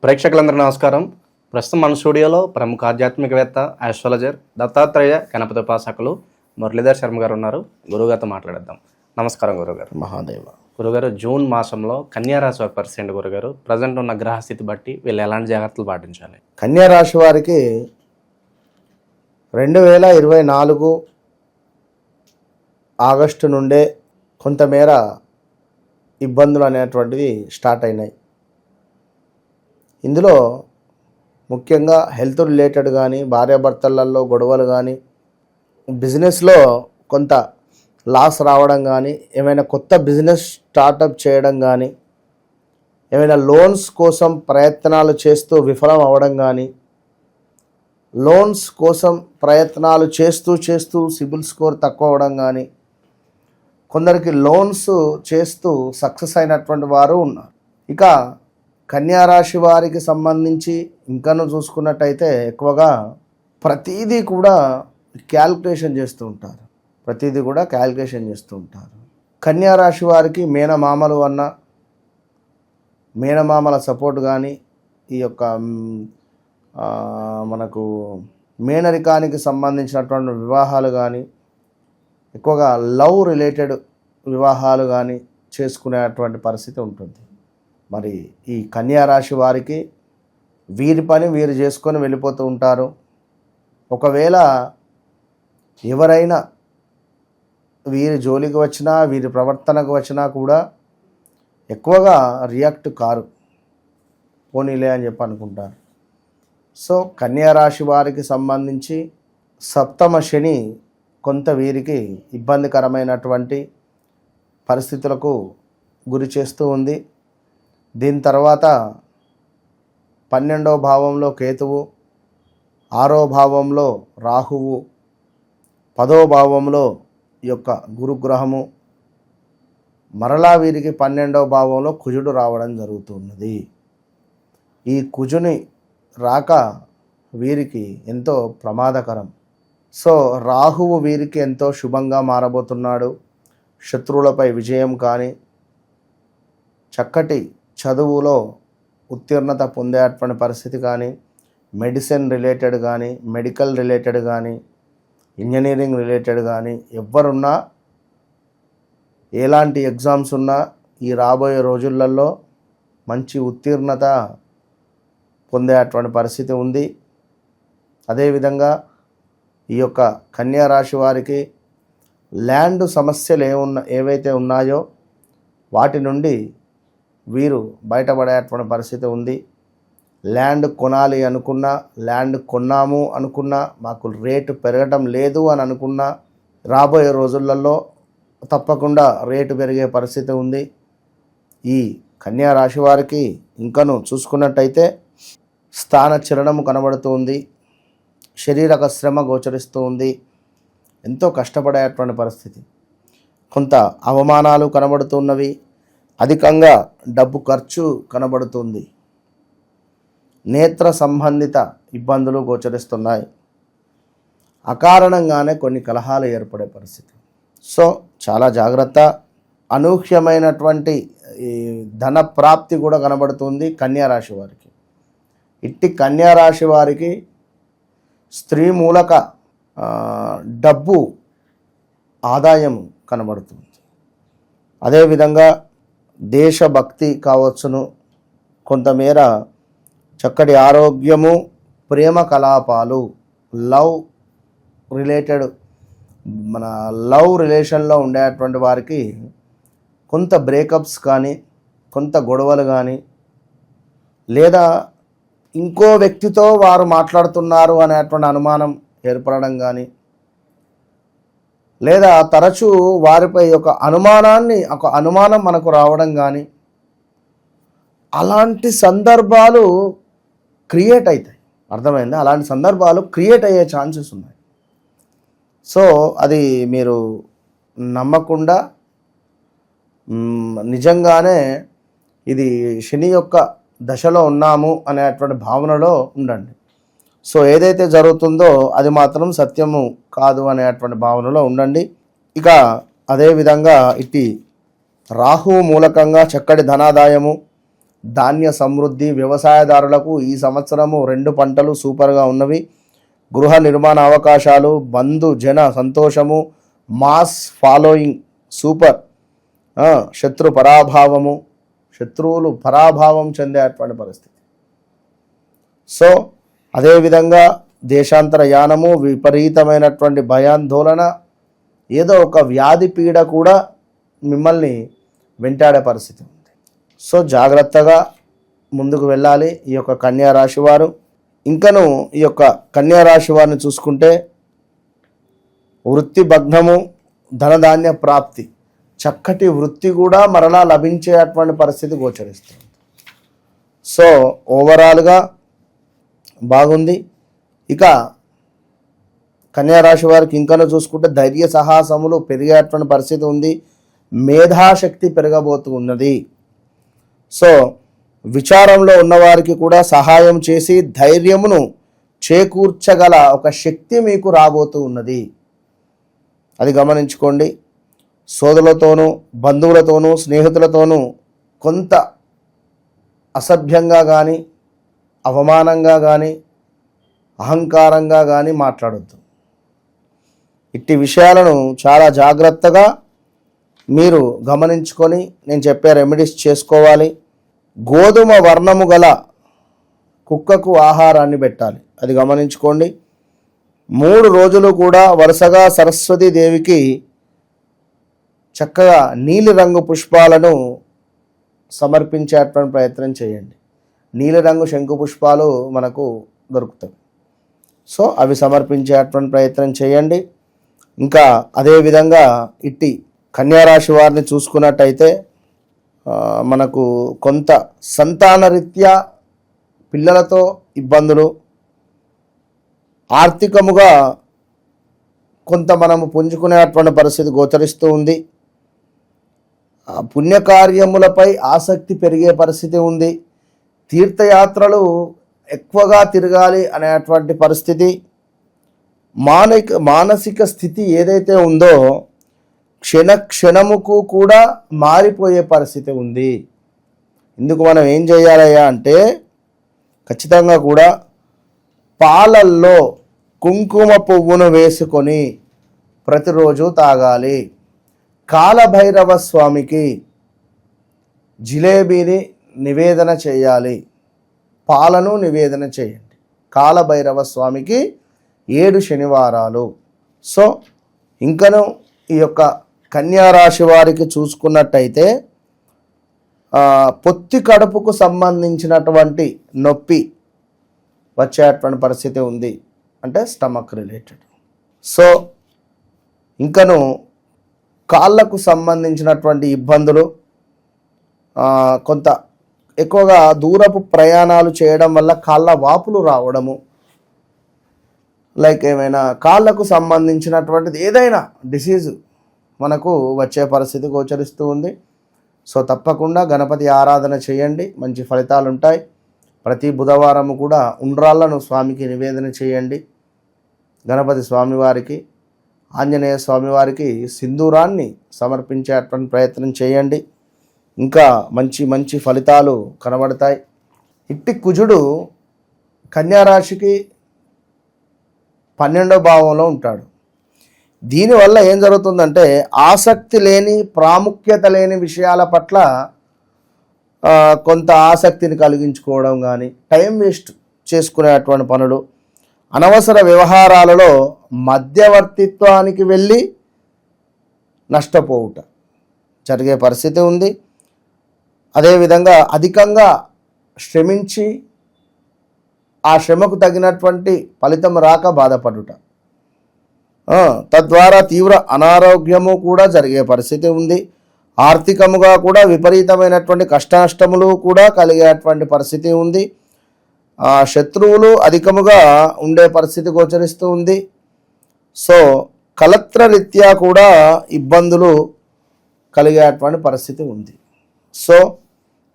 ప్రేక్షకులందరూ నమస్కారం. ప్రస్తుతం మన స్టూడియోలో ప్రముఖ ఆధ్యాత్మికవేత్త, ఆస్ట్రాలజర్, దత్తాత్రేయ గణపతి ఉపాసకులు మురళీధర్ శర్మ గారు ఉన్నారు. గురుగారితో మాట్లాడేద్దాం. నమస్కారం గురుగారు. మహాదేవ. గురుగారు, జూన్ మాసంలో కన్యారాశి వారి పరిస్థితి ఏంటి గురుగారు? ప్రజెంట్ ఉన్న గ్రహస్థితి బట్టి వీళ్ళు ఎలాంటి జాగ్రత్తలు పాటించాలి? కన్యారాశి వారికి 2024 ఆగస్టు నుండే కొంతమేర ఇబ్బందులు అనేటువంటివి స్టార్ట్ అయినాయి. ఇందులో ముఖ్యంగా హెల్త్ రిలేటెడ్ కానీ, భార్యాభర్తలలో గొడవలు కానీ, బిజినెస్లో కొంత లాస్ రావడం కానీ, ఏమైనా కొత్త బిజినెస్ స్టార్టప్ చేయడం కానీ, ఏమైనా లోన్స్ కోసం ప్రయత్నాలు చేస్తూ విఫలం అవ్వడం కానీ, లోన్స్ కోసం ప్రయత్నాలు చేస్తూ సిబిల్ స్కోర్ తక్కువ అవ్వడం కానీ, కొందరికి లోన్స్ చేస్తూ సక్సెస్ అయినటువంటి వారు ఉన్నారు. ఇక కన్యారాశి వారికి సంబంధించి ఇంకనూ చూసుకున్నట్టయితే ఎక్కువగా ప్రతీదీ కూడా క్యాల్కులేషన్ చేస్తూ ఉంటారు. కన్యారాశి వారికి మేనమామల సపోర్ట్ కానీ, ఈ యొక్క మనకు మేనరికానికి సంబంధించినటువంటి వివాహాలు కానీ, ఎక్కువగా లవ్ రిలేటెడ్ వివాహాలు కానీ చేసుకునేటువంటి పరిస్థితి ఉంటుంది. మరి ఈ కన్యారాశి వారికి వీరి పని వీరు చేసుకొని వెళ్ళిపోతూ ఉంటారు. ఒకవేళ ఎవరైనా వీరి జోలికి వచ్చినా, వీరి ప్రవర్తనకు వచ్చినా కూడా ఎక్కువగా రియాక్ట్ కారు, పోనీలే అని చెప్పి అనుకుంటారు. సో కన్యారాశి వారికి సంబంధించి సప్తమ శని కొంత వీరికి ఇబ్బందికరమైనటువంటి పరిస్థితులకు గురి చేస్తూ ఉంది. దీని తర్వాత 12వ భావంలో కేతువు, 6వ భావంలో రాహువు, 10వ భావంలో ఈ యొక్క గురుగ్రహము, మరలా వీరికి 12వ భావంలో కుజుడు రావడం జరుగుతున్నది. ఈ కుజుని రాక వీరికి ఎంతో ప్రమాదకరం. సో రాహువు వీరికి ఎంతో శుభంగా మారబోతున్నాడు. శత్రువులపై విజయం కానీ, చక్కటి చదువులో ఉత్తీర్ణత పొందేటువంటి పరిస్థితి కానీ, మెడిసిన్ రిలేటెడ్ కానీ, మెడికల్ రిలేటెడ్ కానీ, ఇంజనీరింగ్ రిలేటెడ్ కానీ, ఎవరున్నా ఎలాంటి ఎగ్జామ్స్ ఉన్నా ఈ రాబోయే రోజులలో మంచి ఉత్తీర్ణత పొందేటువంటి పరిస్థితి ఉంది. అదేవిధంగా ఈ యొక్క కన్యారాశి వారికి ల్యాండ్ సమస్యలు ఏవైతే ఉన్నాయో వాటి నుండి వీరు బయటపడేటువంటి పరిస్థితి ఉంది. ల్యాండ్ కొనాలి అనుకున్నా, ల్యాండ్ కొన్నాము అనుకున్నా, మాకు రేటు పెరగడం లేదు అని అనుకున్నా, రాబోయే రోజులలో తప్పకుండా రేటు పెరిగే పరిస్థితి ఉంది. ఈ కన్యారాశి వారికి ఇంకను చూసుకున్నట్టయితే స్థానచలనము కనబడుతూ ఉంది. శారీరక శ్రమ గోచరిస్తూ ఉంది. ఎంతో కష్టపడేటువంటి పరిస్థితి. కొంత అవమానాలు కనబడుతున్నవి. అధికంగా డబ్బు ఖర్చు కనబడుతుంది. నేత్ర సంబంధిత ఇబ్బందులు గోచరిస్తున్నాయి. అకారణంగానే కొన్ని కలహాలు ఏర్పడే పరిస్థితి. సో చాలా జాగ్రత్త. అనూహ్యమైనటువంటి ధన ప్రాప్తి కూడా కనబడుతుంది కన్యారాశి వారికి. ఇట్టి కన్యారాశి వారికి స్త్రీ మూలక డబ్బు ఆదాయం కనబడుతుంది. అదేవిధంగా దేశభక్తి కావచ్చును, కొంతమేర చక్కటి ఆరోగ్యము, ప్రేమ కలాపాలు, లవ్ రిలేషన్లో ఉండేటువంటి వారికి కొంత బ్రేకప్స్ కానీ, కొంత గొడవలు కానీ, లేదా ఇంకో వ్యక్తితో వారు మాట్లాడుతున్నారు అనేటువంటి అనుమానం ఏర్పడడం కానీ, లేదా తరచూ వారిపై ఒక అనుమానం మనకు రావడం కానీ, అలాంటి సందర్భాలు క్రియేట్ అవుతాయి. అర్థమైందా? అలాంటి సందర్భాలు క్రియేట్ అయ్యే ఛాన్సెస్ ఉన్నాయి. సో అది మీరు నమ్మకుండా నిజంగానే ఇది శని యొక్క దశలో ఉన్నాము అనేటువంటి భావనలో ఉండండి. సో ఏదైతే జరుగుతుందో అది మాత్రం సత్యము కాదు అనేటువంటి భావనలో ఉండండి. ఇక అదేవిధంగా ఇట్టి రాహు మూలకంగా చక్కటి ధనాదాయము, ధాన్య సమృద్ధి. వ్యవసాయదారులకు ఈ సంవత్సరము 2 పంటలు సూపర్గా ఉన్నవి. గృహ నిర్మాణ అవకాశాలు, బంధు జన సంతోషము, మాస్ ఫాలోయింగ్ సూపర్. శత్రు పరాభావము, శత్రువులు పరాభావం చెందేటువంటి పరిస్థితి. సో అదేవిధంగా దేశాంతర యానము, విపరీతమైనటువంటి భయాందోళన, ఏదో ఒక వ్యాధి పీడ కూడా మిమ్మల్ని వెంటాడే పరిస్థితి ఉంది. సో జాగ్రత్తగా ముందుకు వెళ్ళాలి ఈ యొక్క కన్యా రాశి వారు. ఇంకను ఈ యొక్క కన్యా రాశి వారిని చూసుకుంటే వృత్తి భగ్నము, ధనధాన్య ప్రాప్తి, చక్కటి వృత్తి కూడా మరలా లభించేటువంటి పరిస్థితి గోచరిస్తుంది. సో ఓవరాల్గా బాగుంది. ఇక కన్యా రాశి వారికి ఇంకనూ చూసుకుంటే ధైర్య సాహసములు పెరిగేటువంటి పరిస్థితి ఉంది. మేధాశక్తి పెరగబోతూ ఉన్నది. సో విచారంలో ఉన్నవారికి కూడా సహాయం చేసి ధైర్యమును చేకూర్చగల ఒక శక్తి మీకు రాబోతూ ఉన్నది. అది గమనించుకోండి. సోదరులతోనూ, బంధువులతోనూ, స్నేహితులతోనూ కొంత అసభ్యంగా కానీ, అవమానంగా కానీ, అహంకారంగా కానీ మాట్లాడొద్దు. ఇట్టి విషయాలను చాలా జాగ్రత్తగా మీరు గమనించుకొని నేను చెప్పే రెమెడీస్ చేసుకోవాలి. గోధుమ వర్ణము గల కుక్కకు ఆహారాన్ని పెట్టాలి. అది గమనించుకోండి. 3 రోజులు కూడా వరుసగా సరస్వతీ దేవికి చక్కగా నీలిరంగు పుష్పాలను సమర్పించేటువంటి ప్రయత్నం చేయండి. నీలిరంగు శంకు పుష్పాలు మనకు దొరుకుతాయి. సో అవి సమర్పించేటువంటి ప్రయత్నం చేయండి. ఇంకా అదేవిధంగా ఇట్టి కన్యారాశి వారిని చూసుకున్నట్టయితే మనకు కొంత సంతానరీత్యా పిల్లలతో ఇబ్బందులు, ఆర్థికముగా కొంత మనము పుంజుకునేటువంటి పరిస్థితి గోచరిస్తూ ఉంది. పుణ్యకార్యములపై ఆసక్తి పెరిగే పరిస్థితి ఉంది. తీర్థయాత్రలు ఎక్కువగా తిరగాలి అనేటువంటి పరిస్థితి. మానసిక స్థితి ఏదైతే ఉందో క్షణముకు కూడా మారిపోయే పరిస్థితి ఉంది. ఇందుకు మనం ఏం చేయాలయ్యా అంటే ఖచ్చితంగా కూడా పాలల్లో కుంకుమ పువ్వును వేసుకొని ప్రతిరోజు తాగాలి. కాలభైరవ స్వామికి జిలేబీని నివేదన చేయాలి. పాలను నివేదన చేయండి కాలభైరవ స్వామికి 7 శనివారాలు. సో ఇంకను ఈ యొక్క కన్యారాశి వారికి చూసుకున్నట్టయితే పొత్తి కడుపుకు సంబంధించినటువంటి నొప్పి వచ్చేటువంటి పరిస్థితి ఉంది, అంటే స్టమక్ రిలేటెడ్. సో ఇంకను కాళ్ళకు సంబంధించినటువంటి ఇబ్బందులు, కొంత ఎక్కువగా దూరపు ప్రయాణాలు చేయడం వల్ల కాళ్ళ వాపులు రావడము, లైక్ ఏమైనా కాళ్ళకు సంబంధించినటువంటిది ఏదైనా డిసీజ్ మనకు వచ్చే పరిస్థితి గోచరిస్తూ ఉంది. సో తప్పకుండా గణపతి ఆరాధన చేయండి, మంచి ఫలితాలు ఉంటాయి. ప్రతి బుధవారం కూడా ఉండ్రాళ్లను స్వామికి నివేదన చేయండి. గణపతి స్వామివారికి, ఆంజనేయ స్వామివారికి సింధూరాన్ని సమర్పించేటువంటి ప్రయత్నం చేయండి. ఇంకా మంచి మంచి ఫలితాలు కనబడతాయి. ఇట్టి కుజుడు కన్యారాశికి 12వ భావంలో ఉంటాడు. దీనివల్ల ఏం జరుగుతుందంటే ఆసక్తి లేని, ప్రాముఖ్యత లేని విషయాల పట్ల కొంత ఆసక్తిని కలిగించుకోవడం కానీ, టైం వేస్ట్ చేసుకునేటువంటి పనులు, అనవసర వ్యవహారాలలో మధ్యవర్తిత్వానికి వెళ్ళి నష్టపోవుట జరిగే పరిస్థితి ఉంది. అదేవిధంగా అధికంగా శ్రమించి ఆ శ్రమకు తగినటువంటి ఫలితం రాక బాధపడుట, తద్వారా తీవ్ర అనారోగ్యము కూడా జరిగే పరిస్థితి ఉంది. ఆర్థికముగా కూడా విపరీతమైనటువంటి కష్టనష్టములు కూడా కలిగేటువంటి పరిస్థితి ఉంది. శత్రువులు అధికముగా ఉండే పరిస్థితి గోచరిస్తూ ఉంది. సో కలత్రరీత్యా కూడా ఇబ్బందులు కలిగేటువంటి పరిస్థితి ఉంది. సో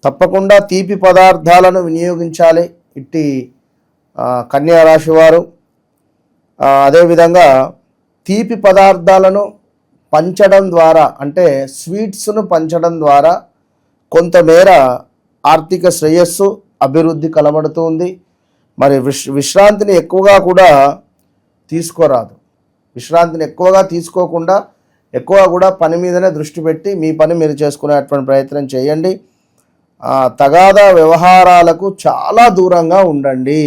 తప్పకుండా తీపి పదార్థాలను వినియోగించాలి ఇట్టి కన్యారాశి వారు. అదేవిధంగా తీపి పదార్థాలను పంచడం ద్వారా, అంటే స్వీట్స్ను పంచడం ద్వారా కొంతమేర ఆర్థిక శ్రేయస్సు అభివృద్ధి కనబడుతుంది. మరి విశ్రాంతిని ఎక్కువగా కూడా తీసుకోరాదు. విశ్రాంతిని ఎక్కువగా తీసుకోకుండా ఎక్కువ కూడా పని మీదనే దృష్టి పెట్టి మీ పని మీరు చేసుకునేటువంటి ప్రయత్నం చేయండి. తగాదా వ్యవహారాలకు చాలా దూరంగా ఉండండి.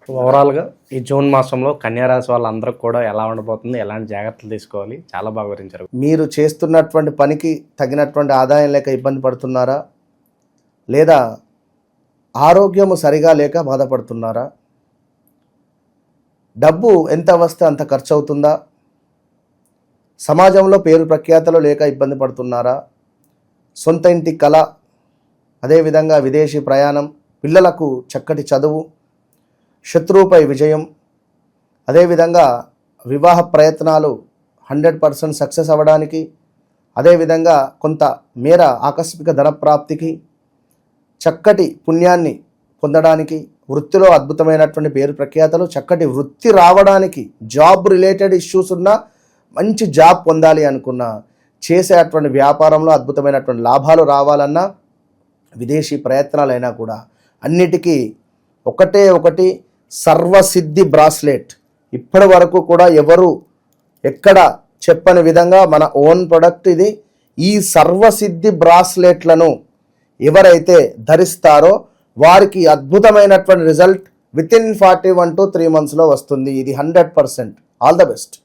ఓవరాల్గా ఈ జూన్ మాసంలో కన్యారాశి వాళ్ళందరూ కూడా ఎలా ఉండబోతుంది, ఎలాంటి జాగ్రత్తలు తీసుకోవాలి, చాలా బాగా వివరించారు. మీరు చేస్తున్నటువంటి పనికి తగినటువంటి ఆదాయం లేక ఇబ్బంది పడుతున్నారా, లేదా ఆరోగ్యము సరిగా లేక బాధపడుతున్నారా, డబ్బు ఎంత వస్తే అంత ఖర్చు అవుతుందా, సమాజంలో పేరు ప్రఖ్యాతలు లేక ఇబ్బంది పడుతున్నారా, సొంత ఇంటి కళ, అదేవిధంగా విదేశీ ప్రయాణం, పిల్లలకు చక్కటి చదువు, శత్రువుపై విజయం, అదేవిధంగా వివాహ ప్రయత్నాలు 100% సక్సెస్ అవ్వడానికి, అదేవిధంగా కొంత మేర ఆకస్మిక ధనప్రాప్తికి, చక్కటి పుణ్యాన్ని పొందడానికి, వృత్తిలో అద్భుతమైనటువంటి పేరు ప్రఖ్యాతలు, చక్కటి వృత్తి రావడానికి, జాబ్ రిలేటెడ్ ఇష్యూస్ ఉన్నా, మంచి జాబ్ పొందాలి అనుకున్నా, చేసేటువంటి వ్యాపారంలో అద్భుతమైనటువంటి లాభాలు రావాలన్నా, విదేశీ ప్రయత్నాలైనా కూడా అన్నిటికీ ఒకటి సర్వసిద్ధి బ్రాస్లెట్. ఇప్పటి వరకు కూడా ఎవరు ఎక్కడ చెప్పని విధంగా మన ఓన్ ప్రొడక్ట్ ఇది. ఈ సర్వసిద్ధి బ్రాస్లెట్లను ఎవరైతే ధరిస్తారో వారికి అద్భుతమైనటువంటి result with in 41 to 3 months వస్తుంది. ఇది 100%. All the best.